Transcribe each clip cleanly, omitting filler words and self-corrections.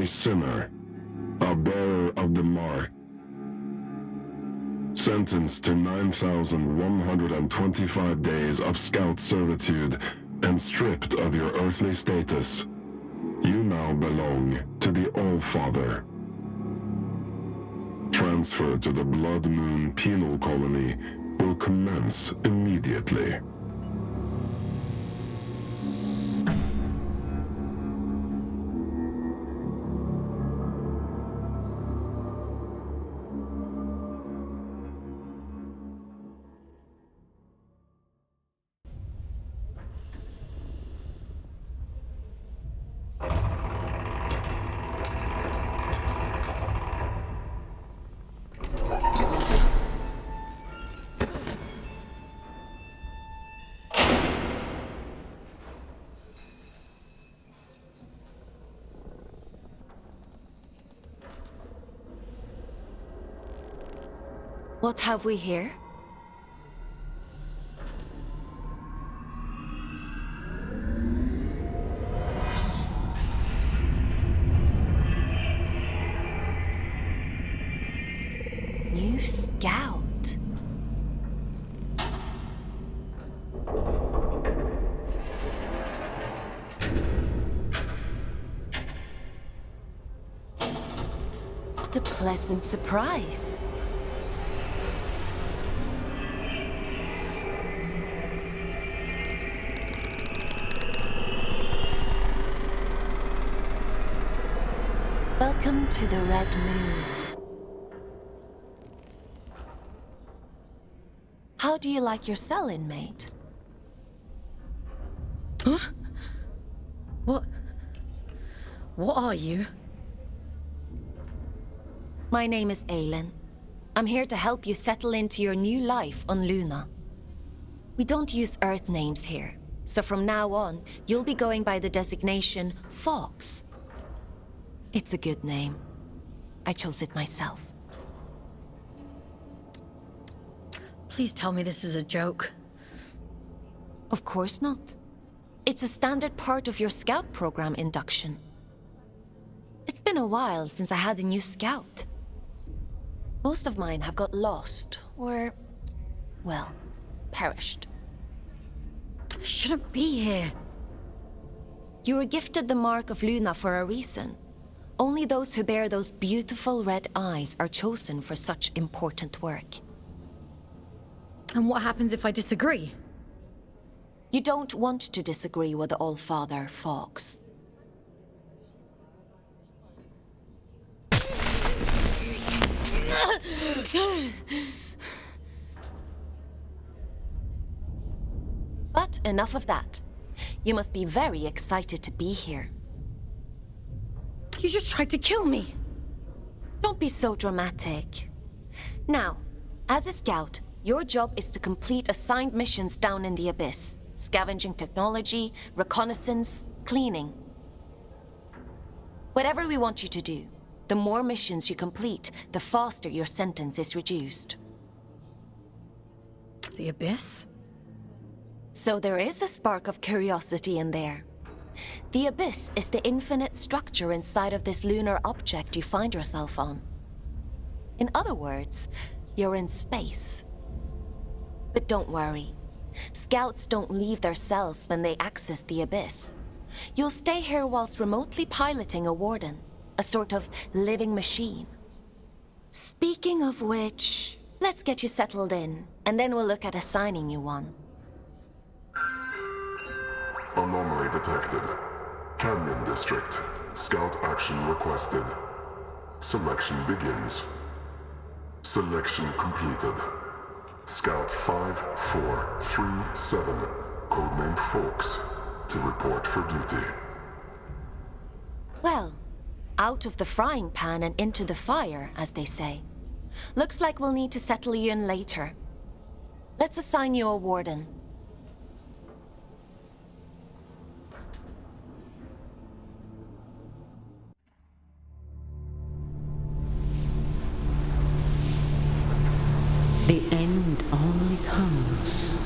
a sinner, a bearer of the mark, sentenced to 9,125 days of scout servitude and stripped of your earthly status, you now belong to the All-Father. Transfer to the Blood Moon Penal Colony will commence immediately. What have we here? New scout. What a pleasant surprise. Welcome to the Red Moon. How do you like your cell, inmate? Huh? What are you? My name is Aylin. I'm here to help you settle into your new life on Luna. We don't use Earth names here, so from now on, you'll be going by the designation Fox. It's a good name. I chose it myself. Please tell me this is a joke. Of course not. It's a standard part of your scout program induction. It's been a while since I had a new scout. Most of mine have got lost, or, well, perished. I shouldn't be here. You were gifted the mark of Luna for a reason. Only those who bear those beautiful red eyes are chosen for such important work. And what happens if I disagree? You don't want to disagree with the All-Father, Fox. But enough of that. You must be very excited to be here. You just tried to kill me. Don't be so dramatic. Now, as a scout, your job is to complete assigned missions down in the Abyss. Scavenging technology, reconnaissance, cleaning. Whatever we want you to do, the more missions you complete, the faster your sentence is reduced. The Abyss? So there is a spark of curiosity in there. The Abyss is the infinite structure inside of this lunar object you find yourself on. In other words, you're in space. But don't worry. Scouts don't leave their cells when they access the Abyss. You'll stay here whilst remotely piloting a warden, a sort of living machine. Speaking of which, let's get you settled in, and then we'll look at assigning you one. Anomaly detected. Canyon District. Scout action requested. Selection begins. Selection completed. Scout 5437, codename Fox, to report for duty. Well, out of the frying pan and into the fire, as they say. Looks like we'll need to settle you in later. Let's assign you a warden. The end only comes.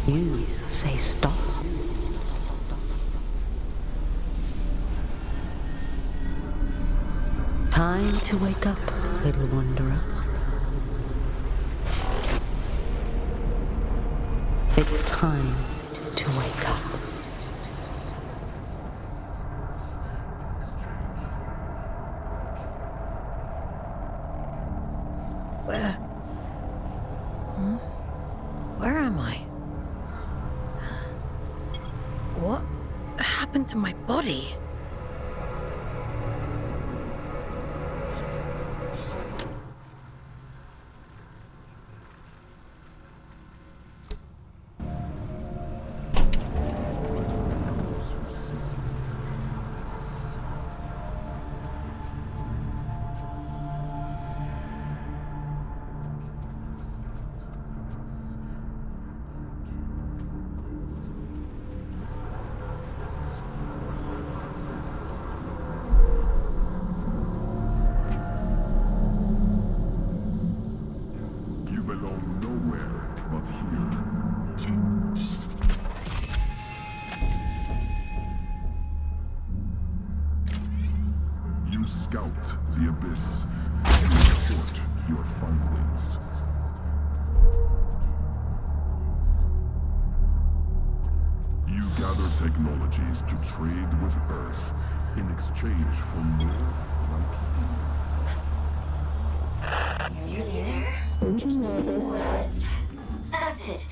You say stop. time to wake up, little wanderer. It's time to wake up. Where? Where am I? What happened to my body? Scout the abyss and report your findings. You gather technologies to trade with Earth in exchange for more like You're nearly there. That's it.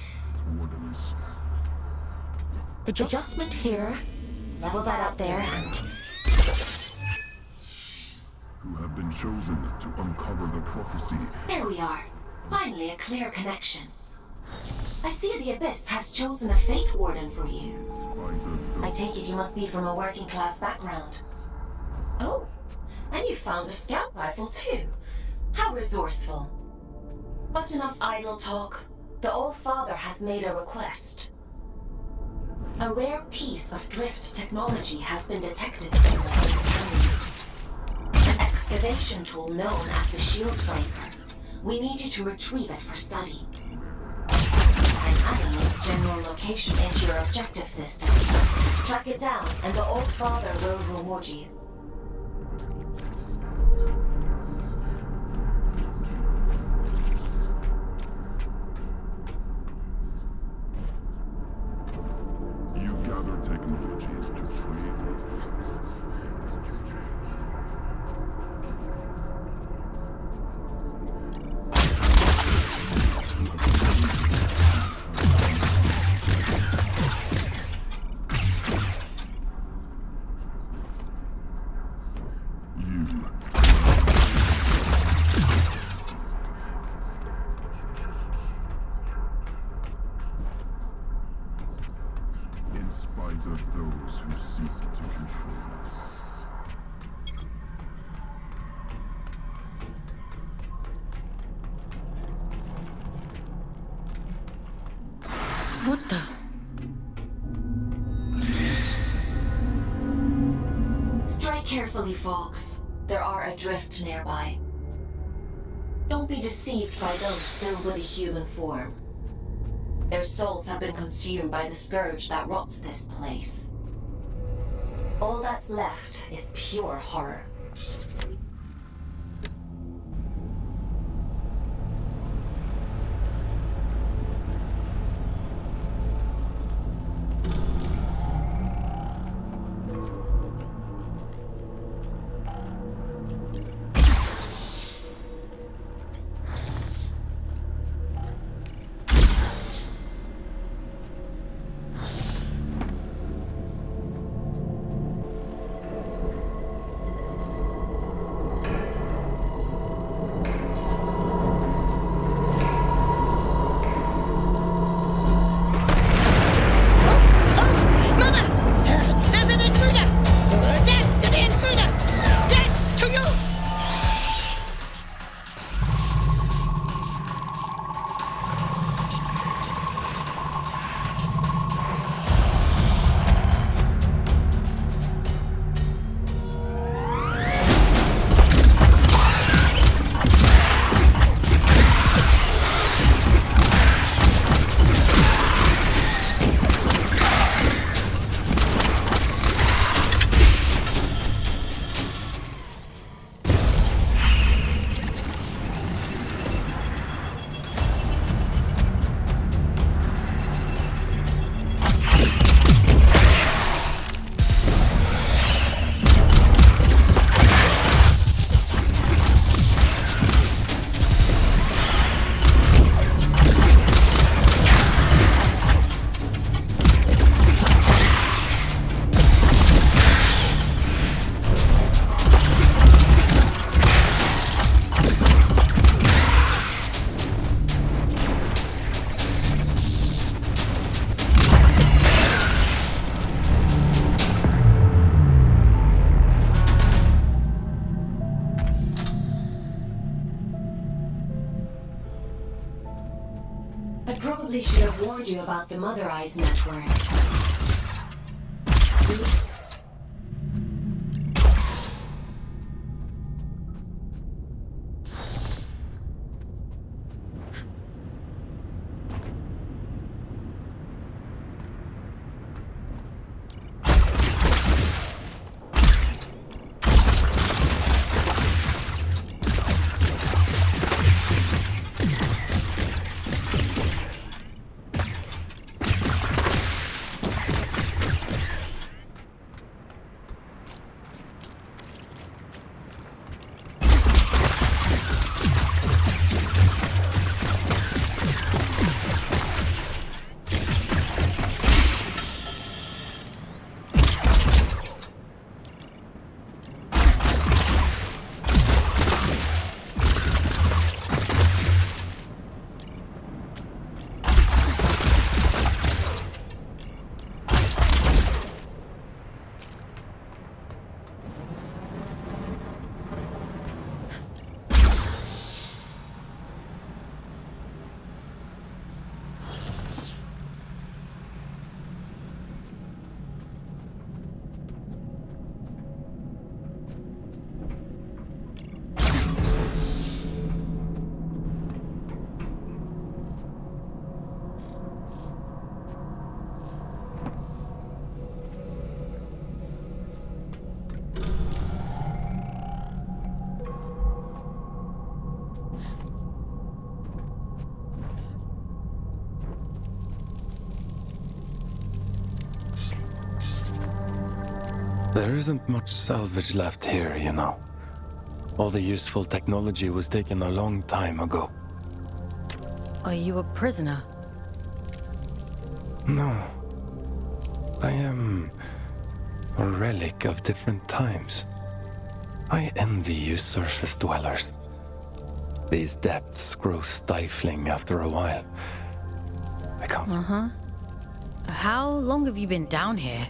coordinates. Adjustment here. Level that up there and... Who have been chosen to uncover the prophecy. There we are. Finally a clear connection. I see the Abyss has chosen a Fate Warden for you. I take it you must be from a working class background. Oh, and you found a scout rifle too. How resourceful. But enough idle talk. The Old Father has made a request. A rare piece of drift technology has been detected somewhere. An excavation tool known as the Shield Breaker. We need you to retrieve it for study. I'm adding its general location into your objective system. Track it down, and the Old Father will reward you. You gather technologies to trade with. In spite of those who seek to control us. What the? Strike carefully, folks. There are adrift nearby. Don't be deceived by those still with a human form. Their souls have been consumed by the scourge that rots this place. All that's left is pure horror. probably should have warned you about the Mother Eyes network. Oops. There isn't much salvage left here, you know. All the useful technology was taken a long time ago. Are you a prisoner? No. I am a relic of different times. I envy you surface dwellers. These depths grow stifling after a while. I can't... Uh-huh. How long have you been down here?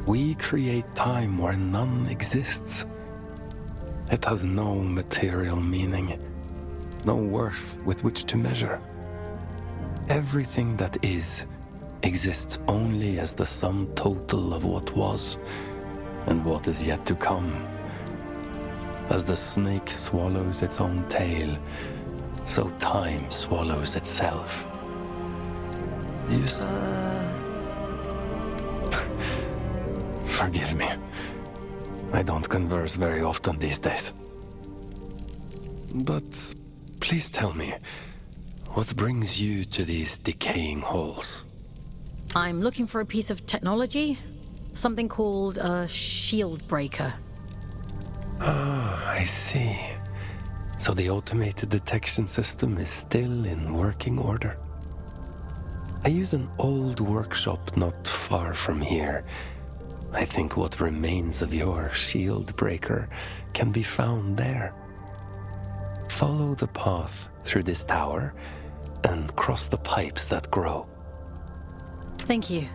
We create time where none exists. It has no material meaning, no worth with which to measure. Everything that is exists only as the sum total of what was and what is yet to come. As the snake swallows its own tail, so time swallows itself. Forgive me. I don't converse very often these days. But please tell me, what brings you to these decaying halls? I'm looking for a piece of technology. Something called a shield breaker. Ah, I see. So the automated detection system is still in working order. I use an old workshop not far from here. I think what remains of your shield breaker can be found there. Follow the path through this tower and cross the pipes that grow. Thank you.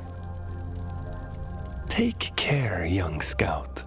Take care, young scout.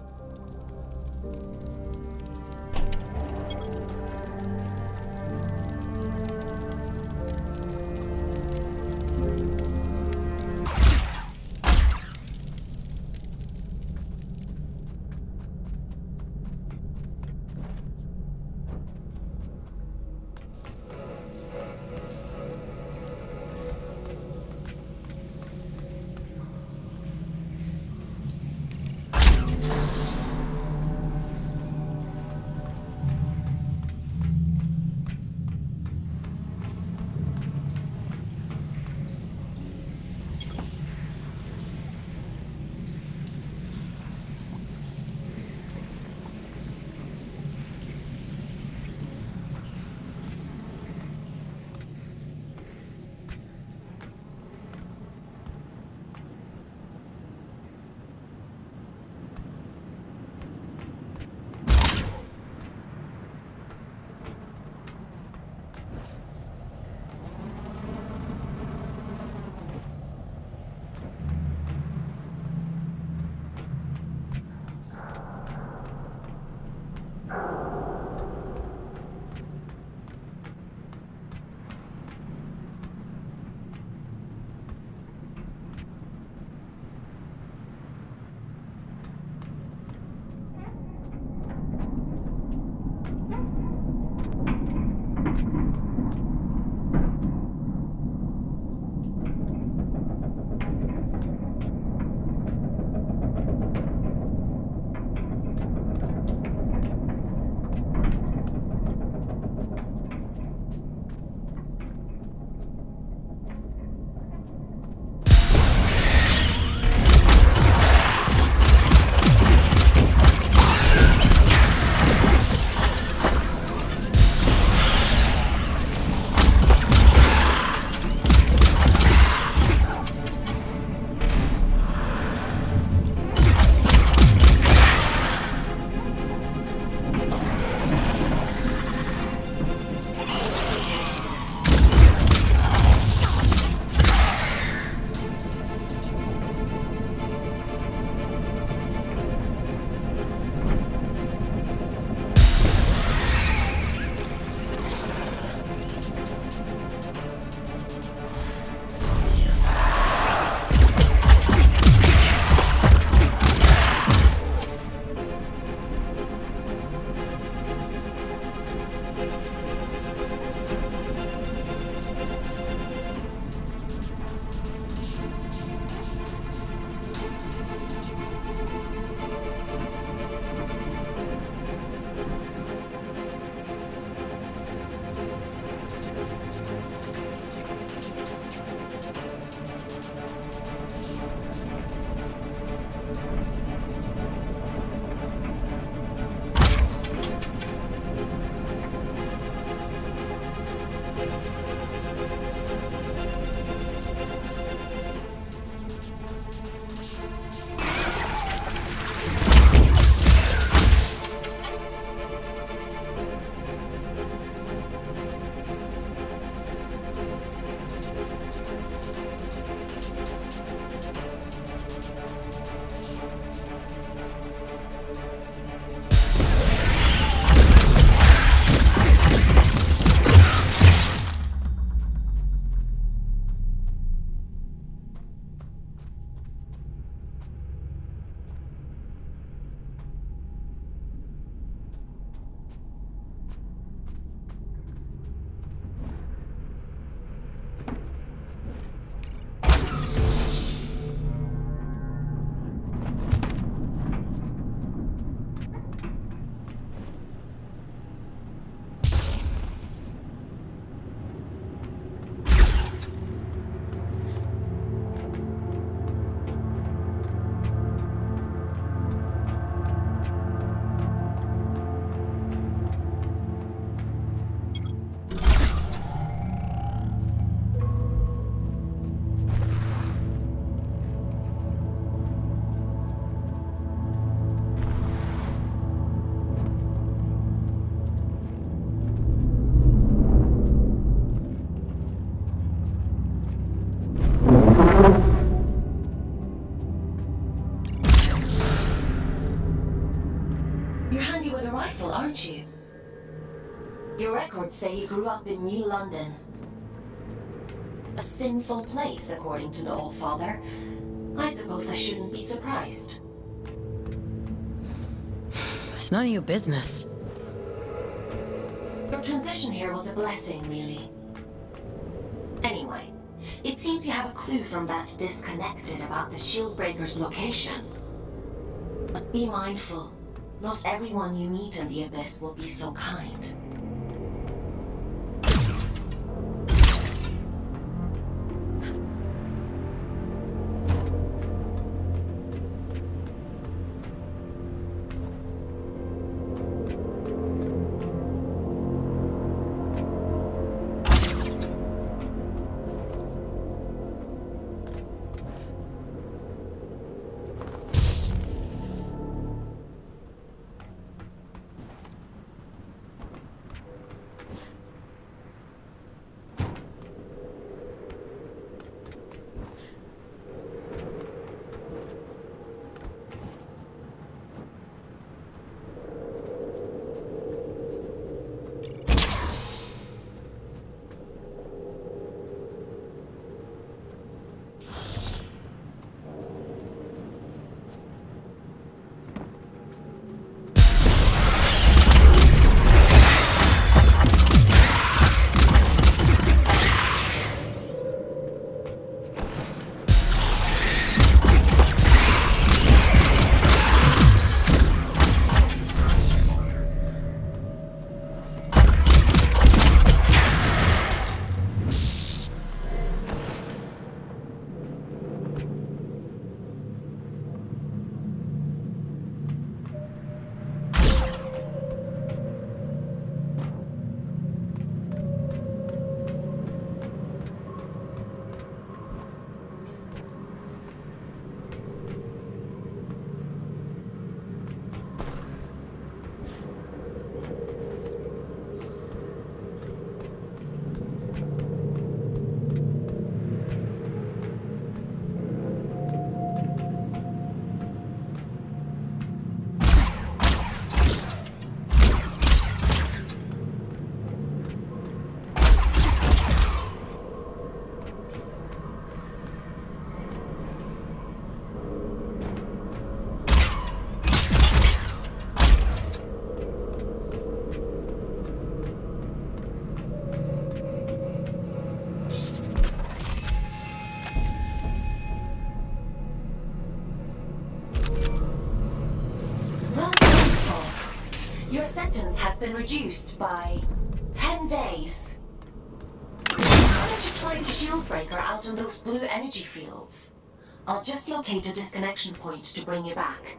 Your records say you grew up in New London. A sinful place, according to the Allfather. I suppose I shouldn't be surprised. It's none of your business. Your transition here was a blessing, really. Anyway, it seems you have a clue from that disconnected about the Shieldbreaker's location. But be mindful. Not everyone you meet in the Abyss will be so kind. Your sentence has been reduced by 10 days. Why don't you try the Shieldbreaker out on those blue energy fields? I'll just locate a disconnection point to bring you back.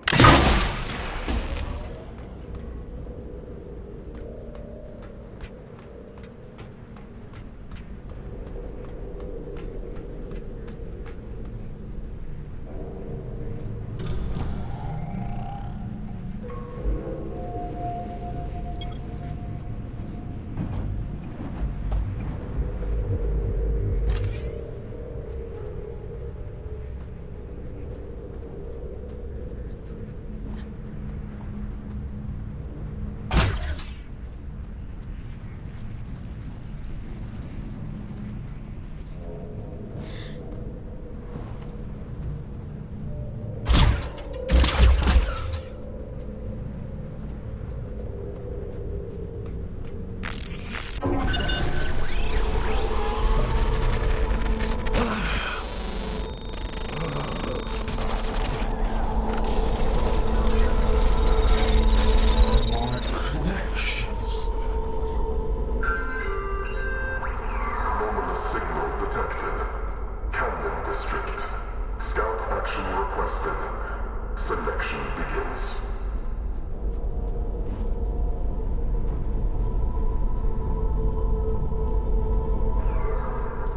Selection begins.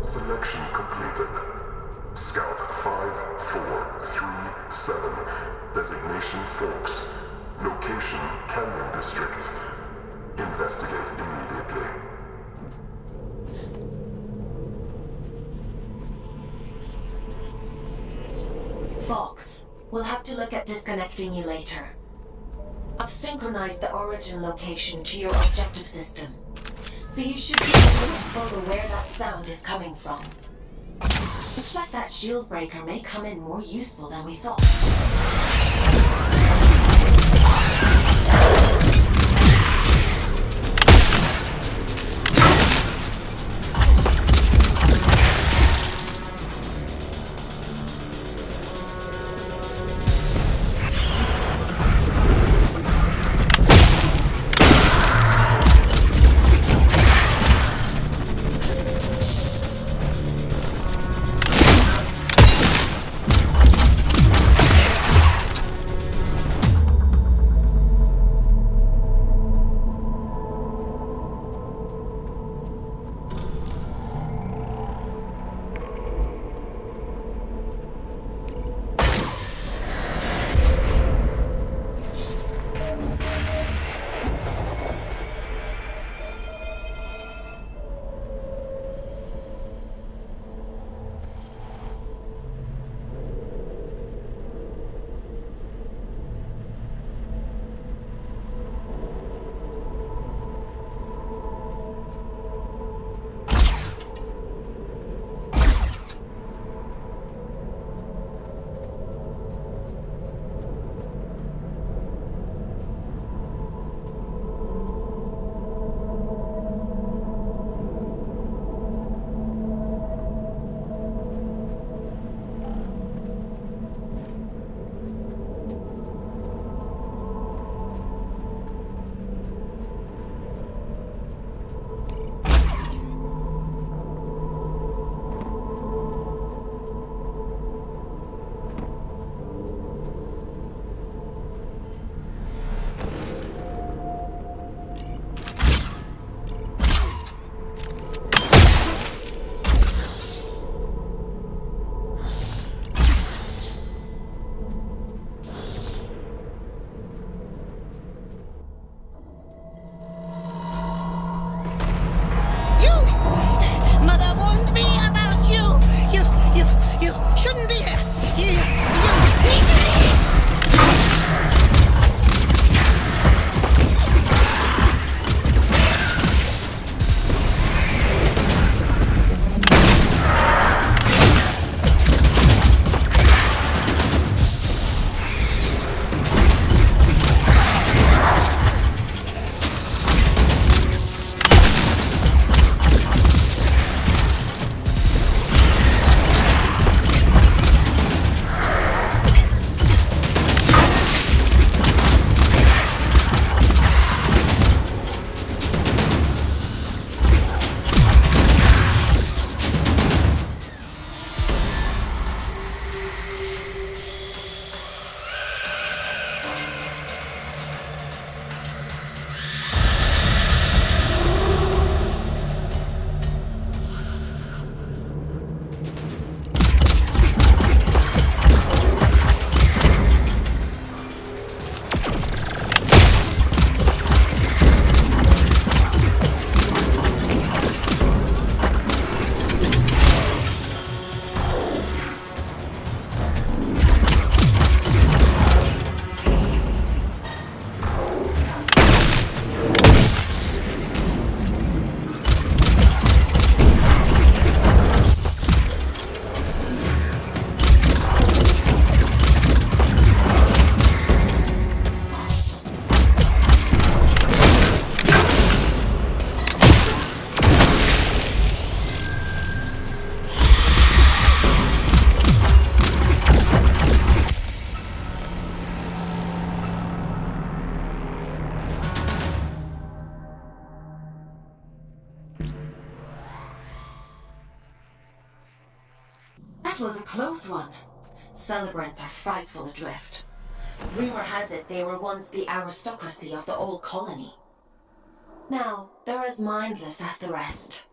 Selection completed. Scout 5437. Designation Forks. Location Canyon District. Investigate immediately. Fox, we'll have to look at disconnecting you later. I've synchronized the origin location to your objective system. So you should be able to follow where that sound is coming from. Looks like that shield breaker may come in more useful than we thought. That was a close one. Celebrants are frightful adrift. Rumor has it they were once the aristocracy of the old colony. Now, they're as mindless as the rest.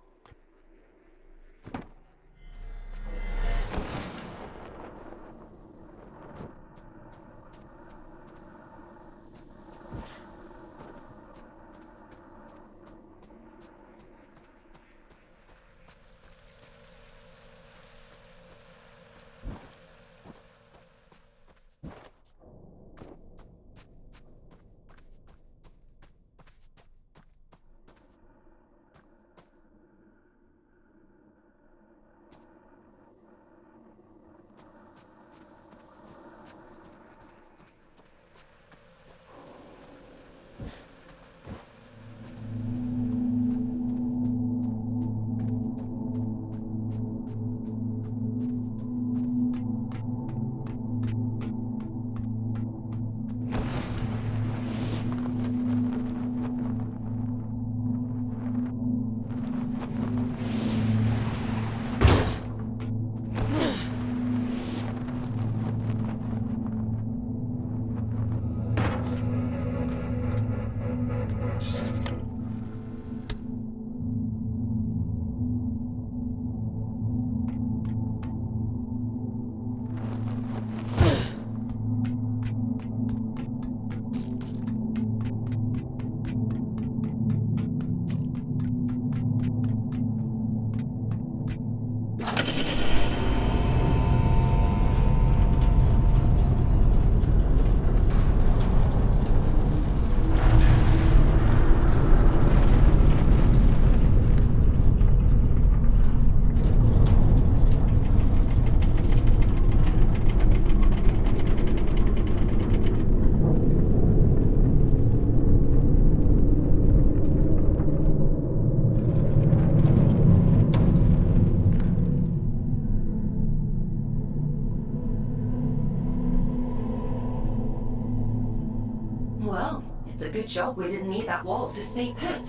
job we didn't need that wall to stay put.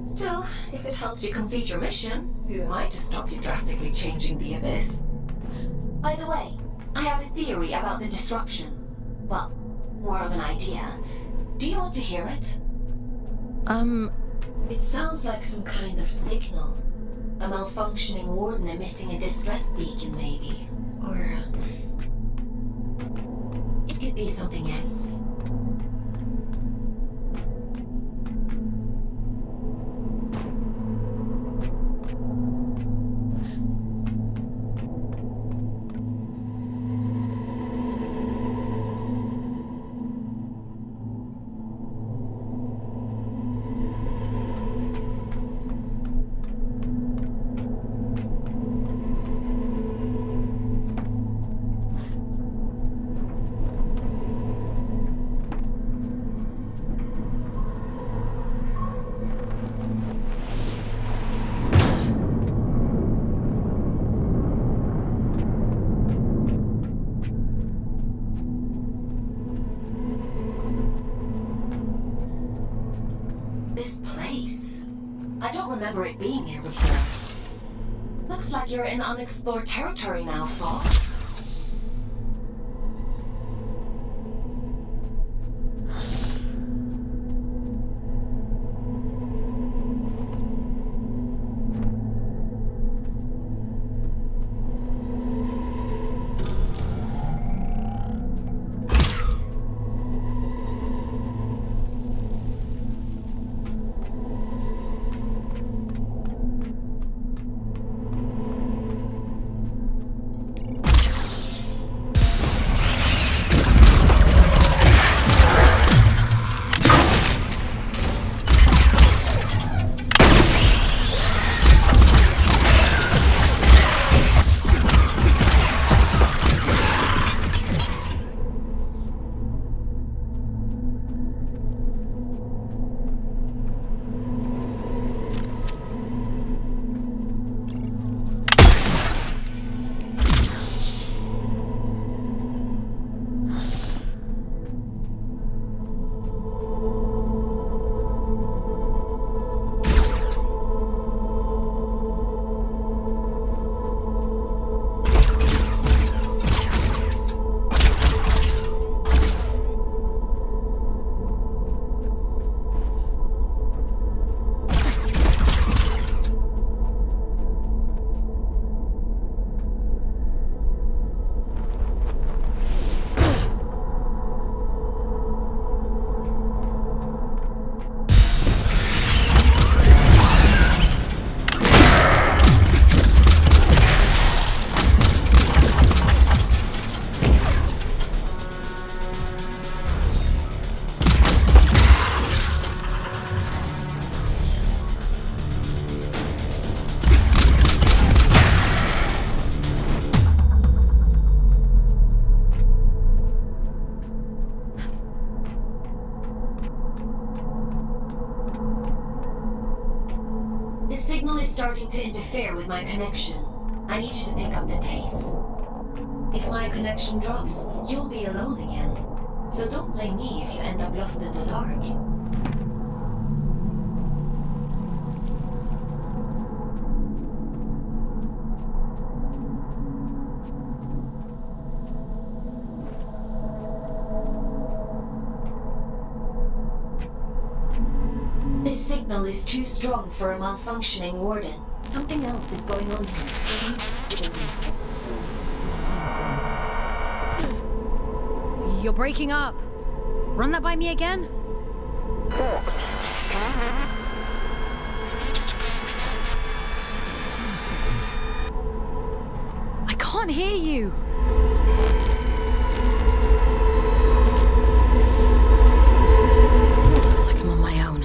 Still, if it helps you complete your mission, who am I to stop you drastically changing the Abyss? By the way, I have a theory about the disruption. Well, more of an idea. Do you want to hear it? It sounds like some kind of signal. A malfunctioning warden emitting a distress beacon, maybe. Or... it could be something else. This place. I don't remember it being here before. Looks like you're in unexplored territory now, Fox. Starting to interfere with my connection. I need you to pick up the pace. If my connection drops, you'll be alone again. So don't blame me if you end up lost in the dark. This signal is too strong for a malfunctioning warden. Something else is going on here. You're breaking up. Run that by me again? I can't hear you. Looks like I'm on my own.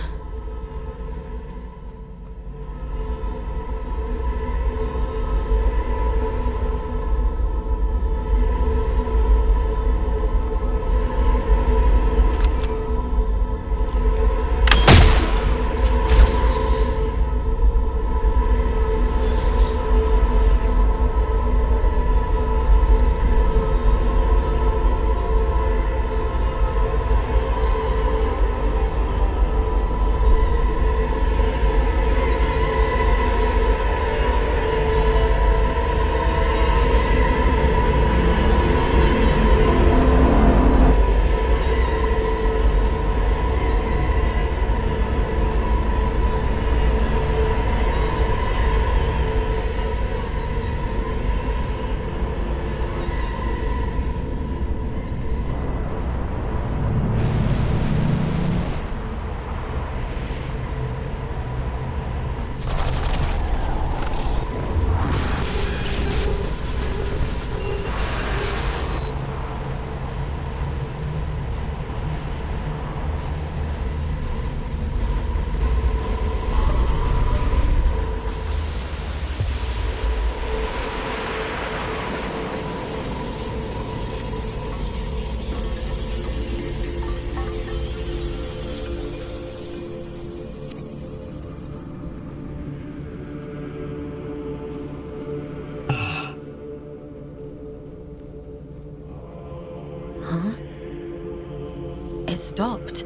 stopped.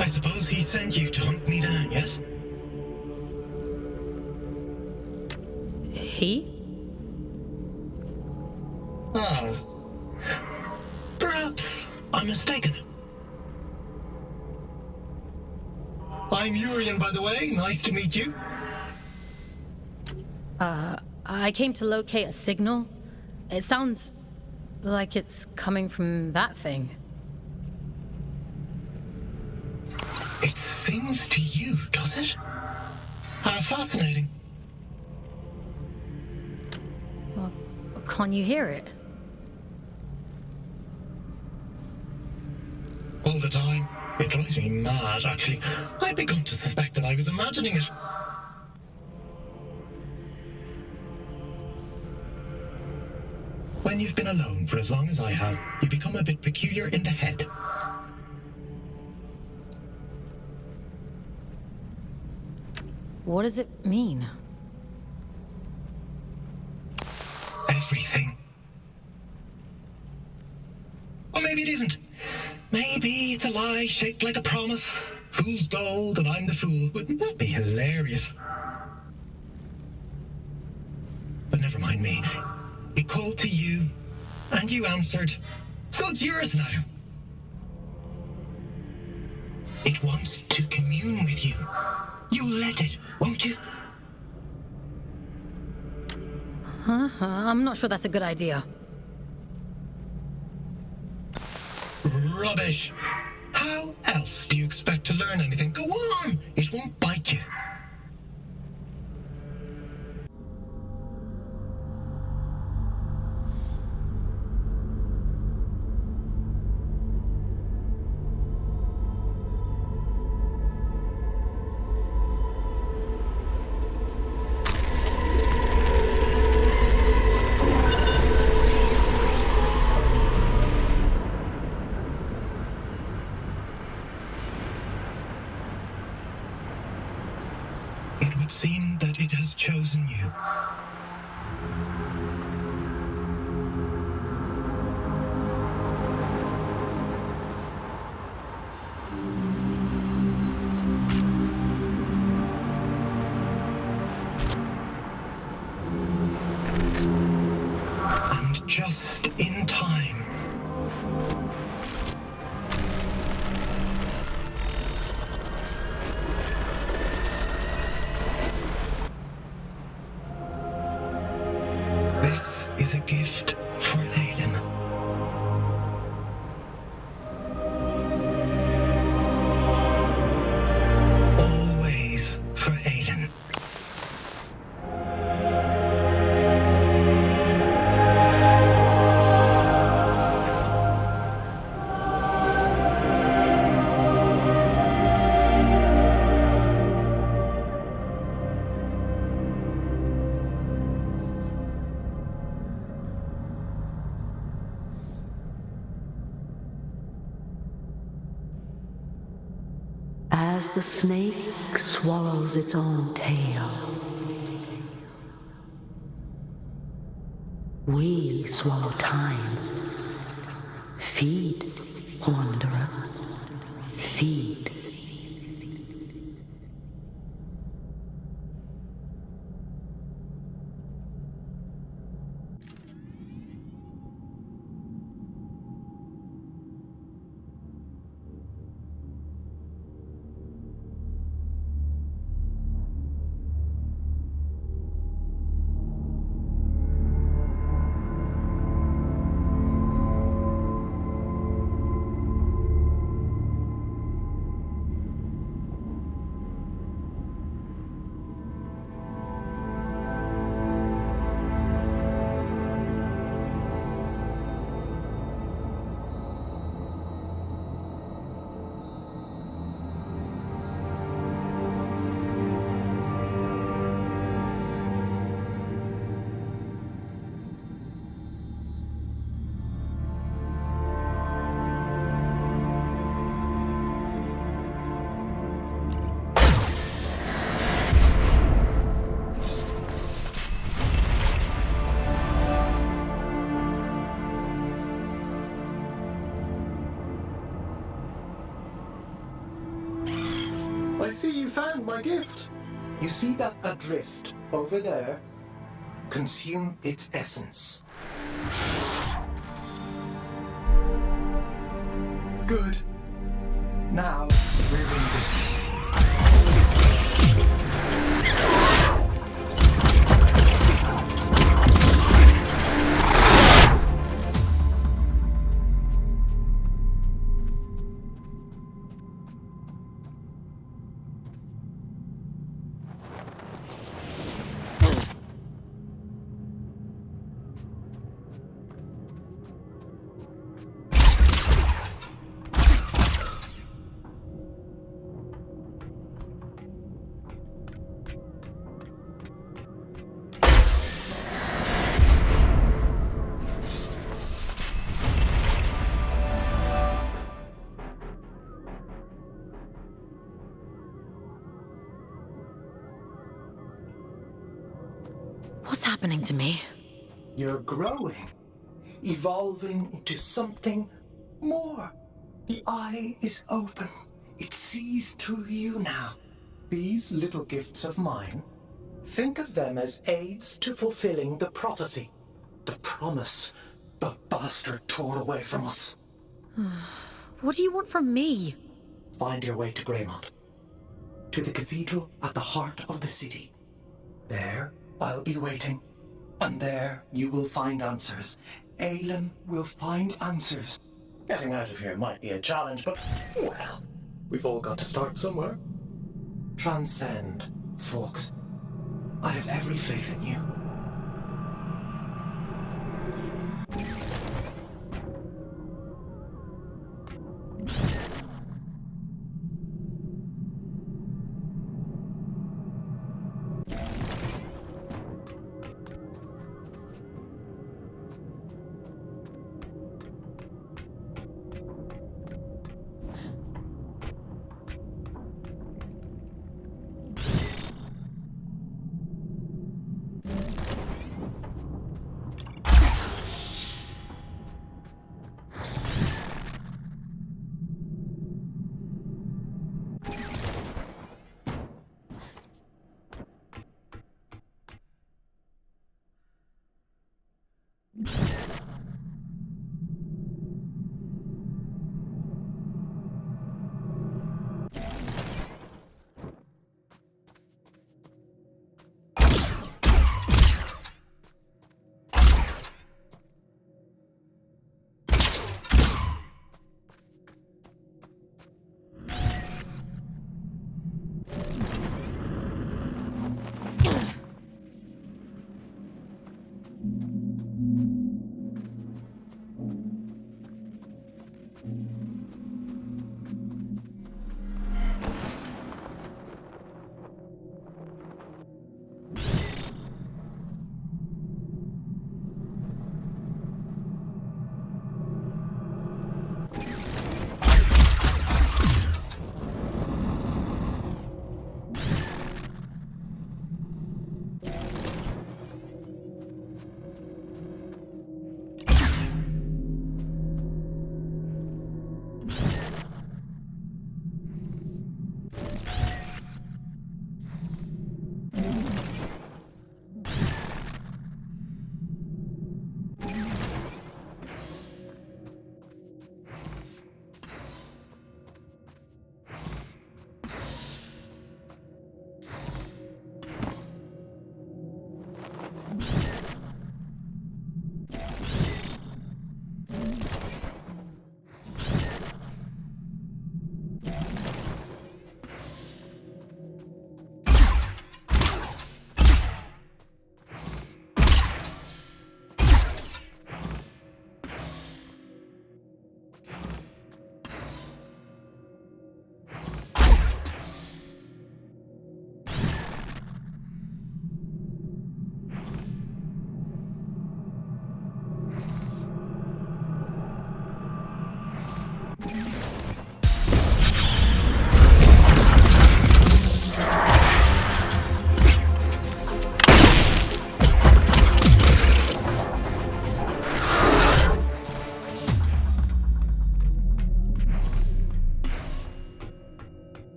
I suppose he sent you to hunt me down, yes? He? Ah. Perhaps I'm mistaken. I'm Urian, by the way. Nice to meet you. I came to locate a signal. It sounds like it's coming from that thing. It sings to you, does it? How fascinating. Well, can't you hear it? All the time. It drives me mad, actually. I'd begun to suspect that I was imagining it. When you've been alone for as long as I have, you become a bit peculiar in the head. What does it mean? Everything. Or maybe it isn't. Maybe it's a lie shaped like a promise. Fool's gold and I'm the fool. Wouldn't that be hilarious? But never mind me. It called to you, and you answered. So it's yours now. It wants to commune with you. You'll let it, won't you? I'm not sure that's a good idea. Rubbish. How else do you expect to learn anything? Go on! It won't bite you. It would seem that it has chosen you. And just in time. This is a gift for Aiden. Always for Aiden. As the snake swallows its own tail, we swallow time. Feed, wanderer, feed. I see you found my gift. You see that adrift over there? Consume its essence. Good. Now, we're in business. What's happening to me? You're growing, evolving into something more. The eye is open. It sees through you now. These little gifts of mine, think of them as aids to fulfilling the prophecy, the promise the bastard tore away from us. What do you want from me? Find your way to Greymont, to the cathedral at the heart of the city. There, I'll be waiting, and there you will find answers. Aelin will find answers. Getting out of here might be a challenge, but, well, we've all got to start somewhere. Transcend, folks. I have every faith in you.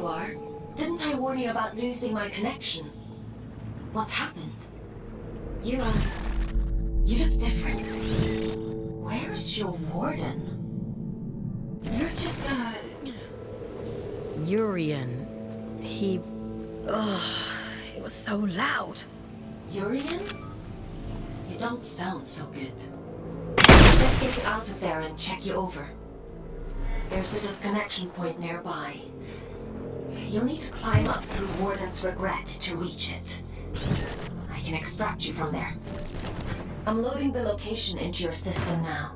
you are. Didn't I warn you about losing my connection? What's happened? You look different. Where's your warden? You're just Urian. He... Ugh, it was so loud. Urian? You don't sound so good. Let's get you out of there and check you over. There's a disconnection point nearby. You'll need to climb up through Warden's Regret to reach it. I can extract you from there. I'm loading the location into your system now.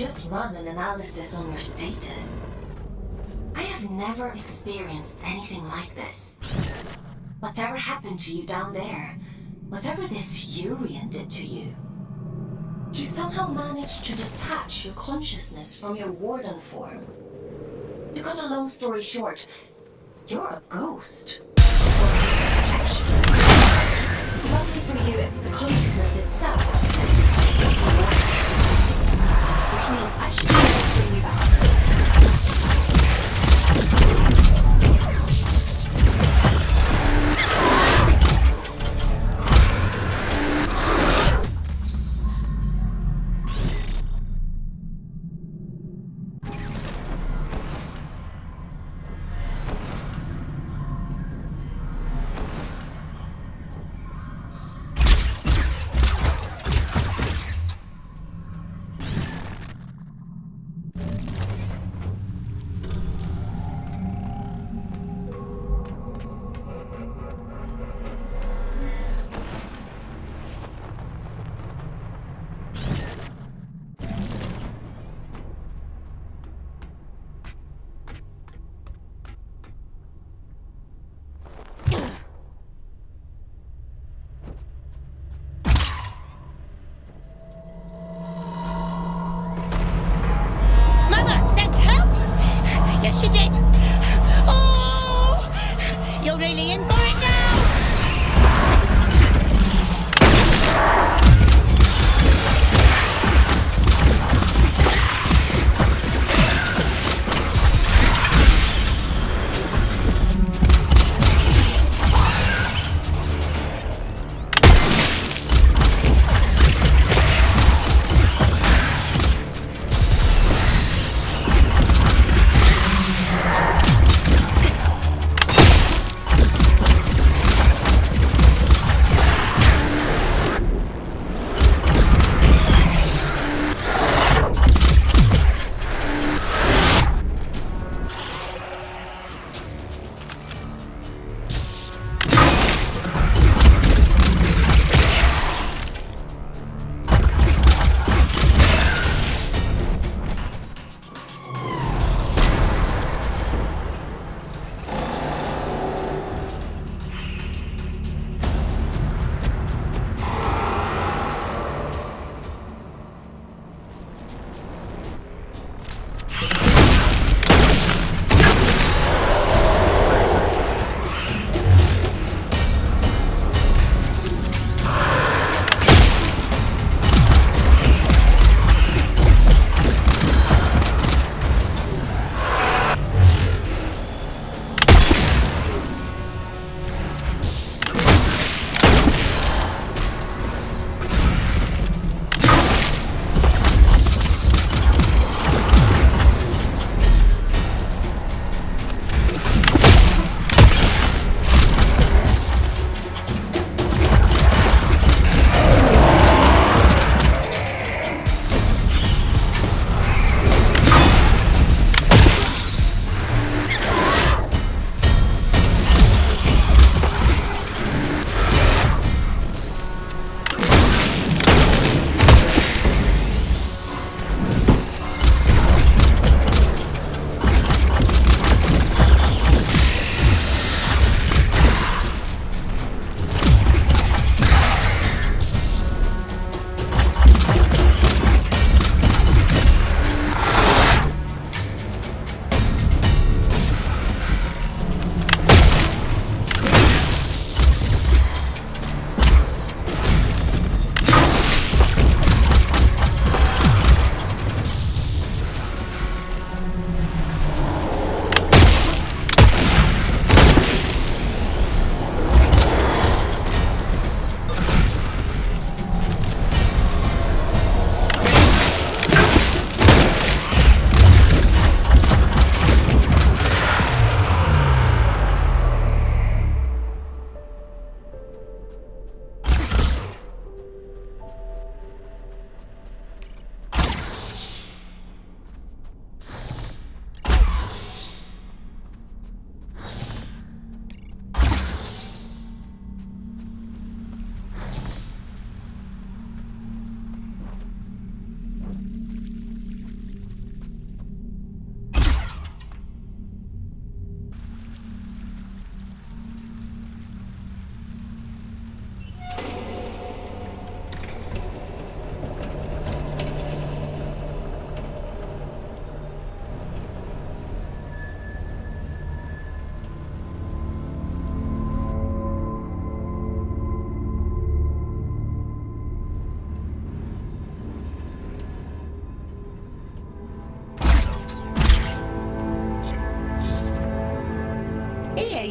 just run an analysis on your status. I have never experienced anything like this. Whatever happened to you down there, whatever this Urian did to you, he somehow managed to detach your consciousness from your warden form. To cut a long story short, you're a ghost. Luckily for you, it's the consciousness itself which means I should bring you back. Yes, you did. Oh! You're really in for it now!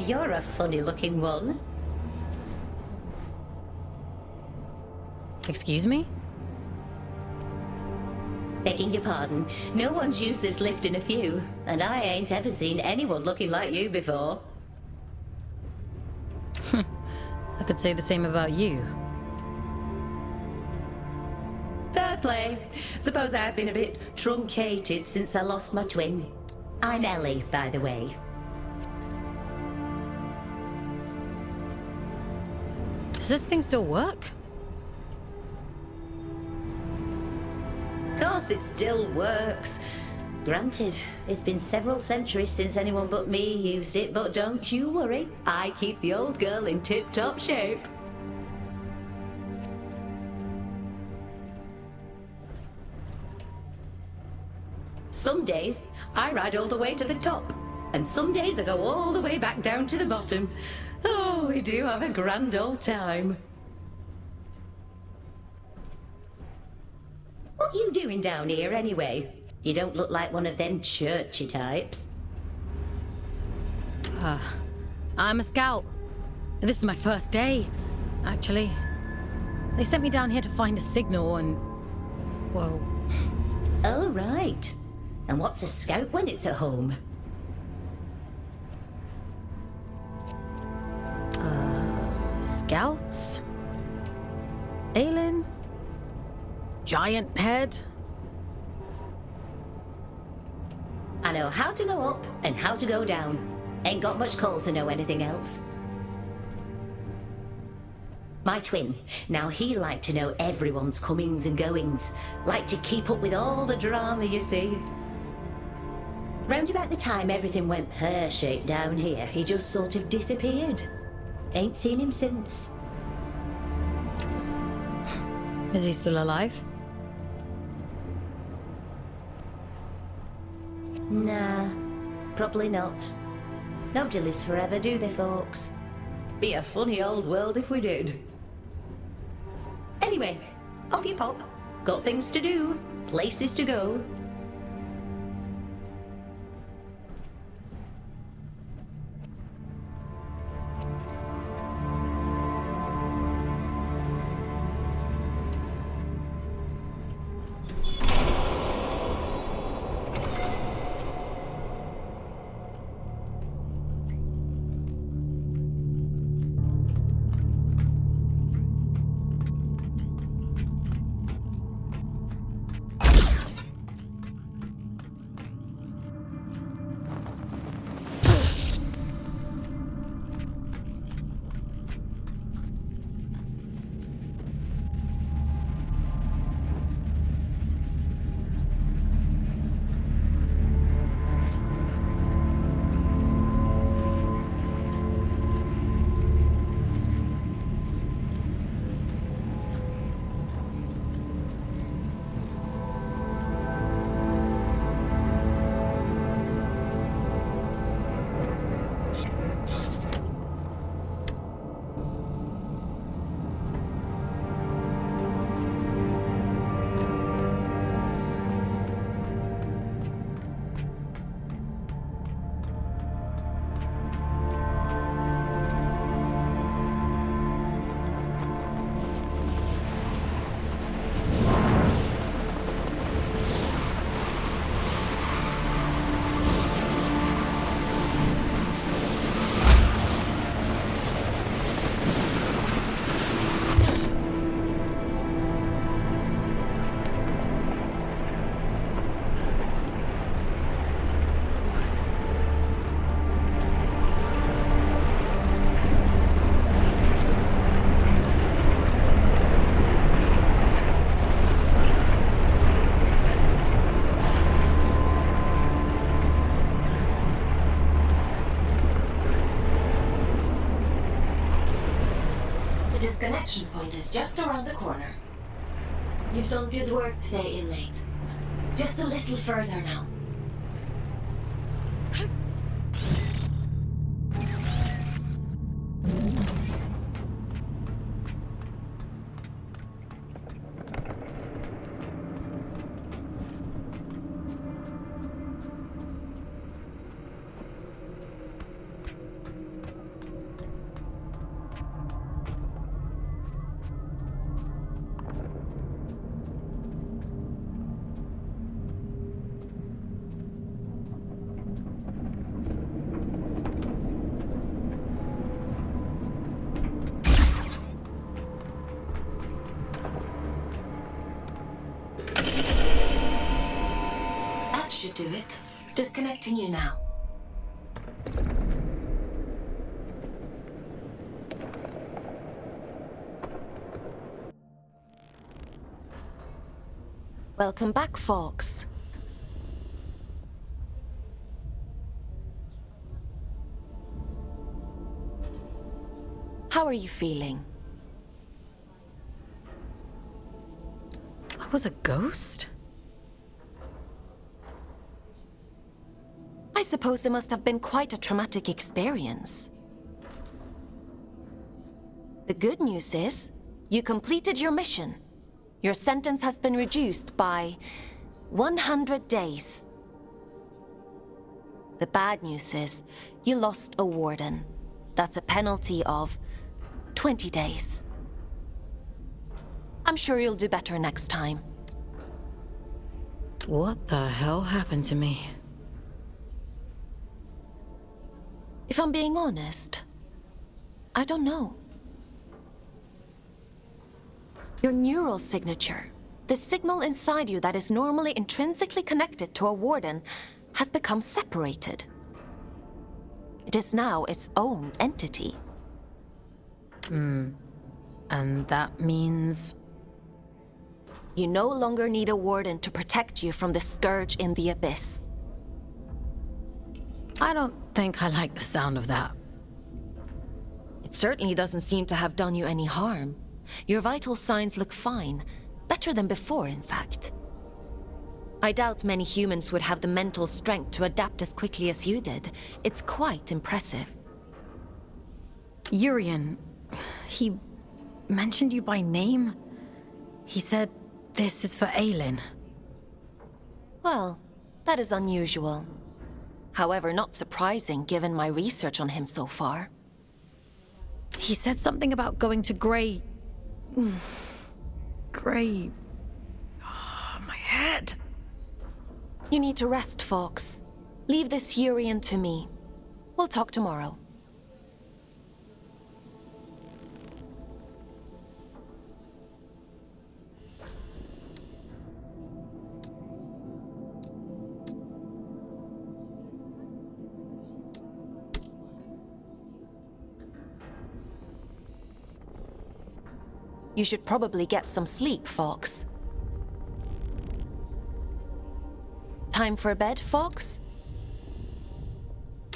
you're a funny-looking one. Excuse me? Begging your pardon, no one's used this lift in a few, and I ain't ever seen anyone looking like you before. I could say the same about you. Fair play. Suppose I've been a bit truncated since I lost my twin. I'm Ellie, by the way. Does this thing still work? Of course it still works. Granted, it's been several centuries since anyone but me used it, but don't you worry. I keep the old girl in tip-top shape. Some days, I ride all the way to the top, and some days I go all the way back down to the bottom. Oh, we do have a grand old time. What you doing down here, anyway? You don't look like one of them churchy types. I'm a scout. This is my first day, actually. They sent me down here to find a signal and... well... Oh, right. And what's a scout when it's at home? Scouts? Aelin? Giant head? I know how to go up and how to go down. Ain't got much call to know anything else. My twin, now he liked to know everyone's comings and goings. Liked to keep up with all the drama, you see. Round about the time everything went pear-shaped down here, he just sort of disappeared. Ain't seen him since. Is he still alive? Nah, probably not. Nobody lives forever, do they, folks? Be a funny old world if we did. Anyway, off you pop. Got things to do, places to go. The disconnection point is just around the corner. You've done good work today, inmate. Just a little further now. should do it. Disconnecting you now. Welcome back, Fox. How are you feeling? I was a ghost? I suppose it must have been quite a traumatic experience. The good news is, you completed your mission. Your sentence has been reduced by 100 days. The bad news is, you lost a warden. That's a penalty of 20 days. I'm sure you'll do better next time. What the hell happened to me? If I'm being honest, I don't know. Your neural signature, the signal inside you that is normally intrinsically connected to a warden, has become separated. It is now its own entity. And that means... You no longer need a warden to protect you from the scourge in the abyss. I don't think I like the sound of that. It certainly doesn't seem to have done you any harm. Your vital signs look fine. Better than before, in fact. I doubt many humans would have the mental strength to adapt as quickly as you did. It's quite impressive. Urian, he mentioned you by name? He said this is for Aelin. Well, that is unusual. However, not surprising given my research on him so far. He said something about going to Grey... Grey... Oh, my head. You need to rest, Fox. Leave this Urian to me. We'll talk tomorrow. You should probably get some sleep, Fox. Time for bed, Fox?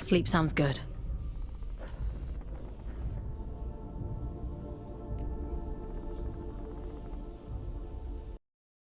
Sleep sounds good.